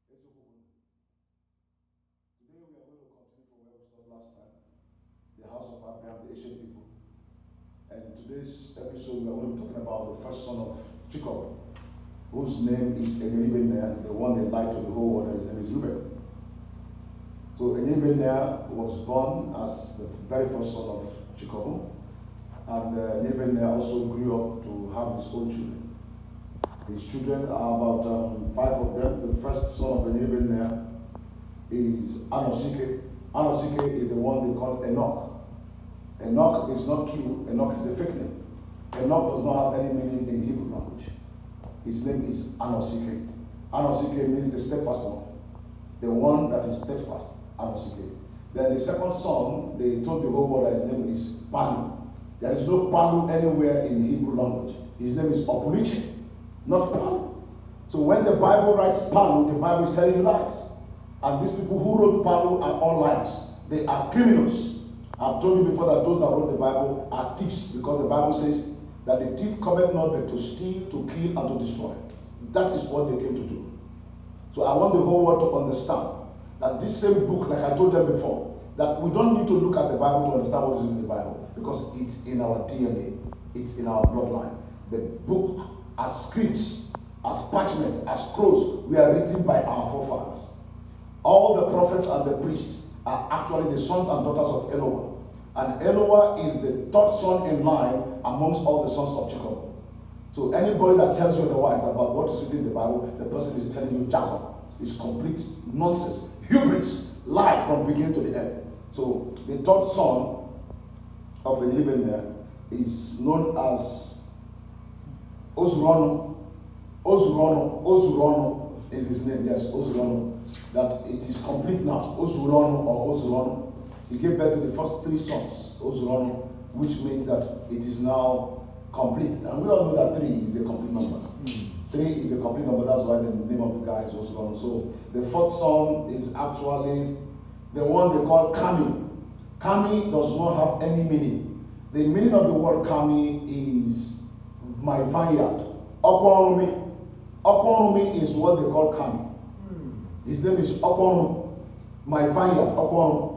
Today we are going to continue from where we stopped last time, the house of Abraham, the ancient people. And today's episode we are going to be talking about the first son of Jacob, whose name is Èñe'ruibe'nna'àa, the one that lied to the whole world, and his name is Reuben. So Èñe'ruibe'nna'àa was born as the very first son of Jacob, and Èñe'ruibe'nna'àa also grew up to have his own children. His children are about 5 of them. The first son of Èñe'ruibe'nna'àa is Anosike. Anosike is the one they call Enoch. Enoch is not true. Enoch is a fake name. Enoch does not have any meaning in Hebrew language. His name is Anosike. Anosike means the steadfast one. The one that is steadfast. Anosike. Then the second son, they told the whole world that his name is Palu. There is no Palu anywhere in the Hebrew language. His name is Opuliche, not Palu. So when the Bible writes Palu, the Bible is telling you lies. And these people who wrote Palu are all lies. They are criminals. I've told you before that those that wrote the Bible are thieves, because the Bible says that the thief cometh not but to steal, to kill, and to destroy. That is what they came to do. So I want the whole world to understand that this same book, like I told them before, that we don't need to look at the Bible to understand what is in the Bible, because it's in our DNA, it's in our bloodline. The book, as scripts, as parchments, as scrolls, we are written by our forefathers. All the prophets and the priests are actually the sons and daughters of Eloah. And Eloah is the third son in line amongst all the sons of Jacob. So anybody that tells you otherwise about what is written in the Bible, the person is telling you Jacob. It's complete nonsense, hubris, lie from beginning to the end. So the third son of Èñe'ruibe'nna'àa is known as Ozuronu. Ozuronu is his name, yes, Ozuronu. That it is complete now, Ozuronu or Ozuronu. He gave birth to the first 3 sons, Ozuronu, which means that it is now complete. And we all know that 3 is a complete number. 3 is a complete number, that's why the name of the guy is Ozuronu. So the 4th son is actually the one they call Kami. Kami does not have any meaning. The meaning of the word Kami is my vineyard. Oponumi. Oponumi is what they call Kami. His name is Oponumi. My vineyard, Oponumi.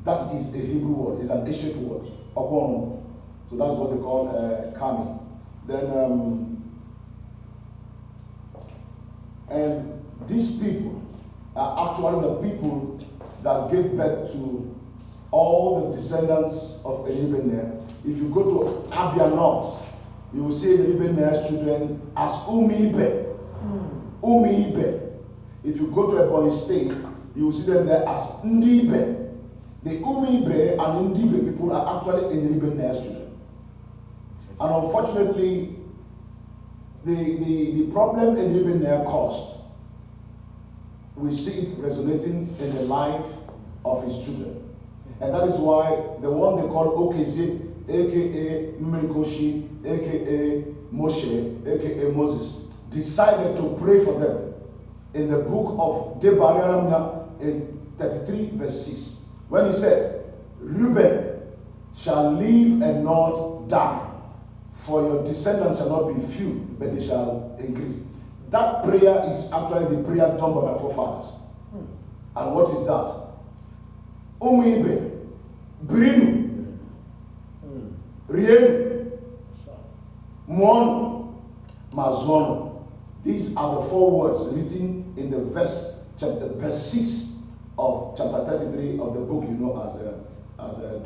That is a Hebrew word. It's an ancient word. Oponumi. So that's what they call Kami. Then, and these people are actually the people that gave birth to all the descendants of Èñe'ruibe'nna'àa. If you go to Abia North, you will see Èñe'ruibe'nna'àa's children as Umiibe. Umiibe. If you go to Ebonyi State, you will see them there as Ndibe. The Umiibe and Ndibe people are actually Èñe'ruibe'nna'àa's children. And unfortunately, the problem Èñe'ruibe'nna'àa caused, we see it resonating in the life of his children. And that is why the one they call Okeze, aka Mmerikoshi, aka Moshe, aka Moses, decided to pray for them in the book of Debaramna in 33 verse 6. When he said, Reuben shall live and not die, for your descendants shall not be few, but they shall increase. That prayer is actually the prayer done by my forefathers. And what is that? Umiibe, Brinu, Rienu, Mono, Mazono. These are the 4 words written in the verse 6 of chapter 33 of the book you know as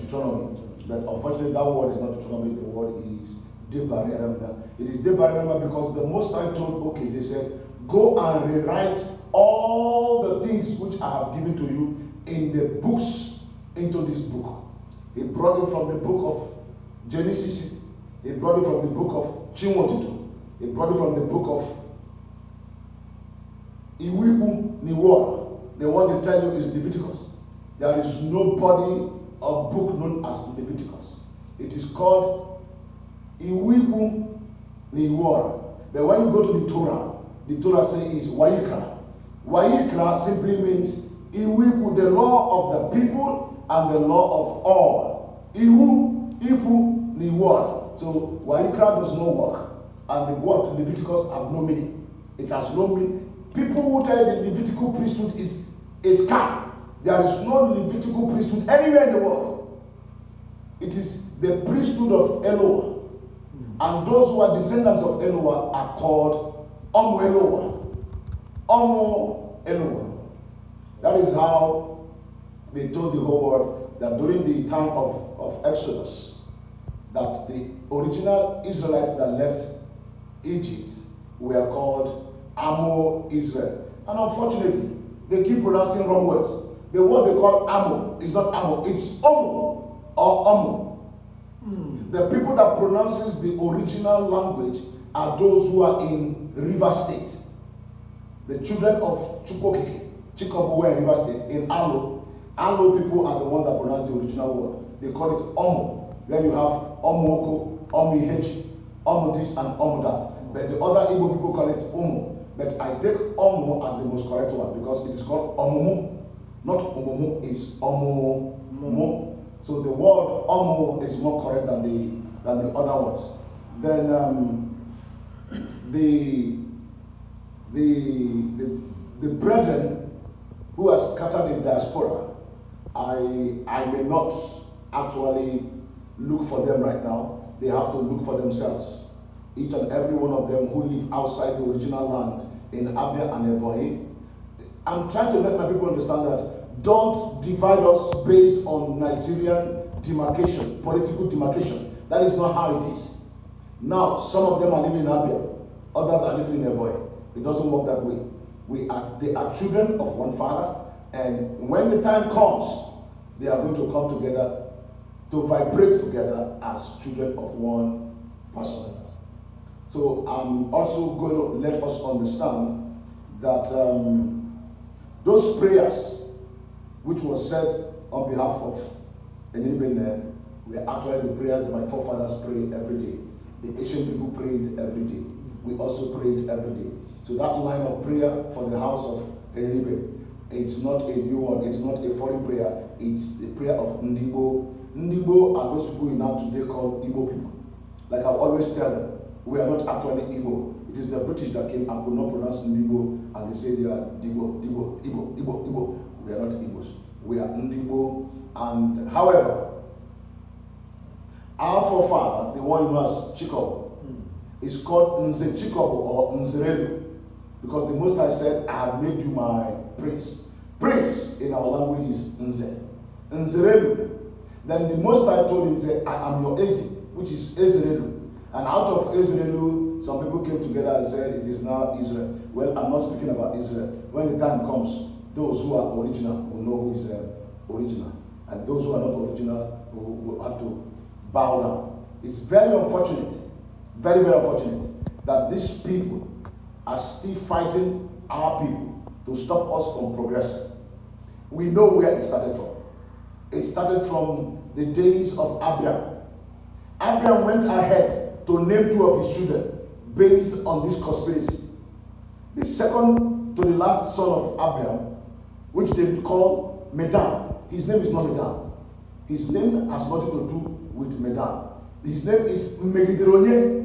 Deuteronomy. But unfortunately, that word is not Deuteronomy. The word is Debaramna. It is Debaramna because the Most High told Okeze, he said, go and rewrite all the things which I have given to you in the books into this book. He brought it from the book of Genesis. He brought it from the book of Chinwotutu. He brought it from the book of Iwibu Niwara. The one they tell you is Leviticus. There is no body or book known as Leviticus. It is called Iwibu Niwara. But when you go to the Torah says Wayikra. Wayikra simply means Iwibu, the law of the people and the law of all. Iwu, Niwara. So Wayikra does not work. And the word Leviticus have no meaning. It has no meaning. People who tell the Levitical priesthood is a scam. There is no Levitical priesthood anywhere in the world. It is the priesthood of Eloah. And those who are descendants of Eloah are called Omu Eloah. Omu Eloah. That is how they told the whole world that during the time of Exodus, that the original Israelites that left Egypt were called Amo Israel. And unfortunately, they keep pronouncing wrong words. The word they call Amo is not Amo, it's Omu or Omu. The people that pronounces the original language are those who are in River State. The children of Nzechi'ka'obu were in River State. In Alo people are the ones that pronounce the original word. They call it Omu. Where you have Omuoko, Omu Ihechi, Omu this and Omu that. But the other Igbo people call it Omu. But I take Omu as the most correct one because it is called Omumu. Not Omumu, it's Omumu. So the word Omu is more correct than the other ones. Then the brethren who are scattered in diaspora, I may not actually look for them right now. They have to look for themselves. Each and every one of them who live outside the original land in Abia and Ebonyi. I'm trying to let my people understand that don't divide us based on Nigerian demarcation, political demarcation. That is not how it is. Now, some of them are living in Abia, others are living in Ebonyi. It doesn't work that way. They are children of one father, and when the time comes, they are going to come together to vibrate together as children of one person. So I'm also going to let us understand that those prayers which was said on behalf of Èñe'ruibe'nna'àa were actually the prayers that my forefathers prayed every day. The ancient people prayed every day. We also prayed every day. So that line of prayer for the house of Èñe'ruibe, it's not a new one, it's not a foreign prayer, it's the prayer of Ndigbo. Ndigbo are those people we now today call Igbo people. Like I always tell them, we are not actually Igbo. It is the British that came and could not pronounce Ndigbo, and they say they are Igbo. We are not Igbos. We are Ndigbo. And however, our forefather, the one who has Chikobu, is called Nzechi'ka'obu or Nzerelu, because the Most High said, I have made you my prince. Prince in our language is Nze. Nzerelu. Then the Most High told him, say, I am your Ezi, which is Ezerelu. And out of Ezerelu, some people came together and said, it is now Israel. Well, I'm not speaking about Israel. When the time comes, those who are original will know who is original. And those who are not original will have to bow down. It's very unfortunate, very, very unfortunate, that these people are still fighting our people to stop us from progressing. We know where it started from. It started from the days of Abraham. Abraham went ahead to name two of his children based on this conspiracy. The second to the last son of Abraham, which they call Medan. His name is not Medan. His name has nothing to do with Medan. His name is Megidironye.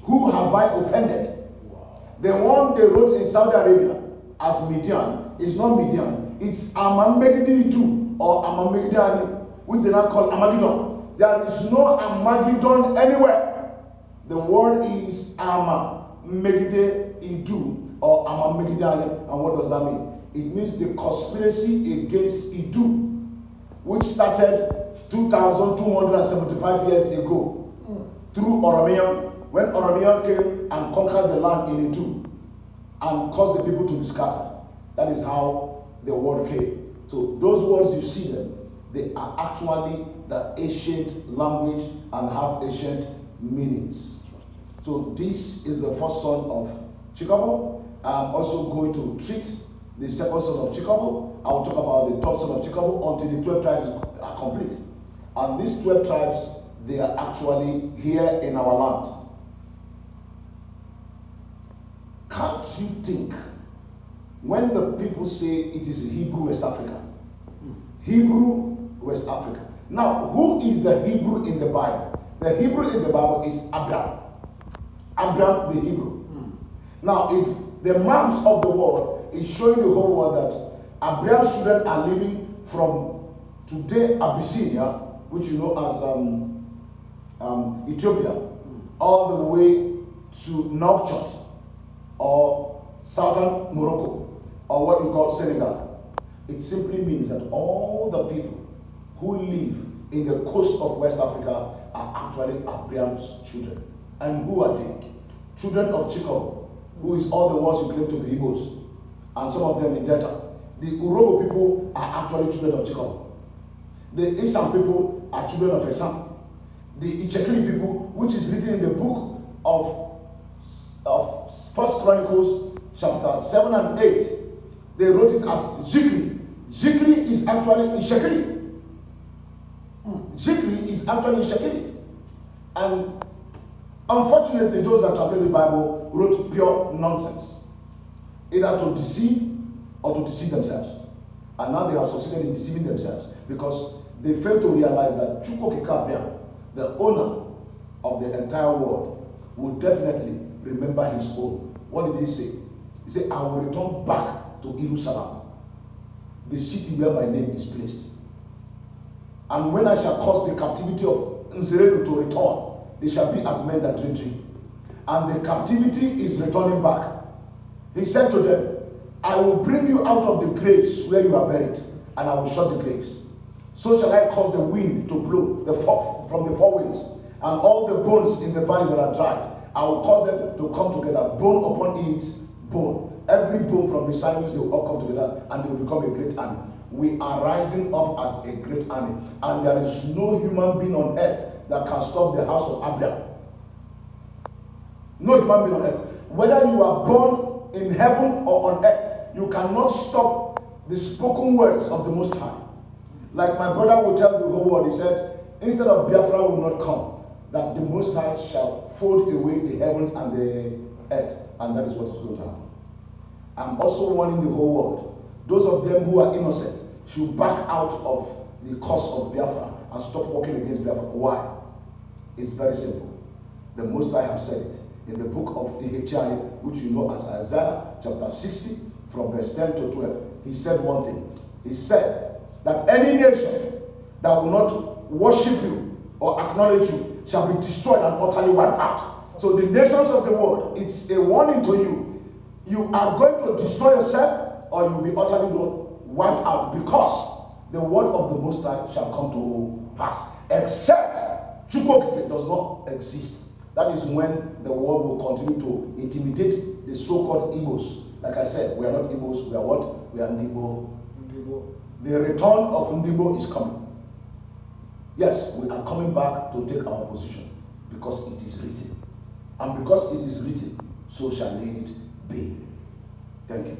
Who have I offended? Wow. The one they wrote in Saudi Arabia as Midian is not Midian. It's Amamegidi or Amamegidani, which they now call Armageddon. There is no Armageddon anywhere. The word is Amamegide Idu or Amamegidani. And what does that mean? It means the conspiracy against Idu, which started 2,275 years ago through Oromiyan, when Oromiyan came and conquered the land in Idu and caused the people to be scattered. That is how the word came. So those words you see them, they are actually the ancient language and have ancient meanings. So this is the first son of Chikobu. I'm also going to treat the second son of Chikobu. I will talk about the third son of Chikobu until the 12 tribes are complete. And these 12 tribes, they are actually here in our land. Can't you think, when the people say it is Hebrew West Africa, Hebrew West Africa. Now, who is the Hebrew in the Bible? The Hebrew in the Bible is Abraham. Abraham the Hebrew. Now, if The maps of the world is showing the whole world that Abraham's children are living from today Abyssinia, which you know as Ethiopia, all the way to Nouakchott or southern Morocco, or what we call Senegal. It simply means that all the people who live in the coast of West Africa are actually Abraham's children. And who are they? Children of Èñe'ruibe'nna'àa, who is all the ones who claim to be Igbos, and some of them in Delta. The Urhobo people are actually children of Èñe'ruibe'nna'àa. The Isan people are children of Esan. The Ichekiri people, which is written in the book of First Chronicles chapter 7 and 8, they wrote it as Zikri. Zikri is actually Ishekiri. Zikri is actually Ishekiri. And unfortunately, those that translate the Bible wrote pure nonsense, either to deceive or to deceive themselves. And now they have succeeded in deceiving themselves because they fail to realize that Chukwokika, the owner of the entire world, will definitely remember his own. What did he say? He said, I will return back to Jerusalem, the city where my name is placed. And when I shall cause the captivity of Nzechi'ka'obu to return, they shall be as men that dream. And the captivity is returning back. He said to them, I will bring you out of the graves where you are buried, and I will shut the graves. So shall I cause the wind to blow from the four winds, and all the bones in the valley that are dried, I will cause them to come together, bone upon its bone. Every bone from beside which they will all come together, and they will become a great army. We are rising up as a great army, and there is no human being on earth that can stop the house of Abraham. No human being on earth. Whether you are born in heaven or on earth, you cannot stop the spoken words of the Most High. Like my brother will tell the whole world, he said, instead of Biafra will not come, that the Most High shall fold away the heavens and the earth, and that is what is going to happen. I'm also warning the whole world, those of them who are innocent should back out of the cause of Biafra and stop working against Biafra. Why? It's very simple. The Most High have said it in the book of Èñe'ruibe'nna'àa, which you know as Isaiah chapter 60 from verse 10 to 12. He said one thing. He said that any nation that will not worship you or acknowledge you shall be destroyed and utterly wiped out. So the nations of the world, it's a warning to you. You are going to destroy yourself, or you will be utterly wiped out, because the word of the Most High shall come to pass. Except Chukwokike does not exist. That is when the world will continue to intimidate the so-called Igbos. Like I said, we are not Igbos, we are what? We are Ndigbo. The return of Ndigbo is coming. Yes, we are coming back to take our position because it is written. And because it is written, so shall it be. Thank you.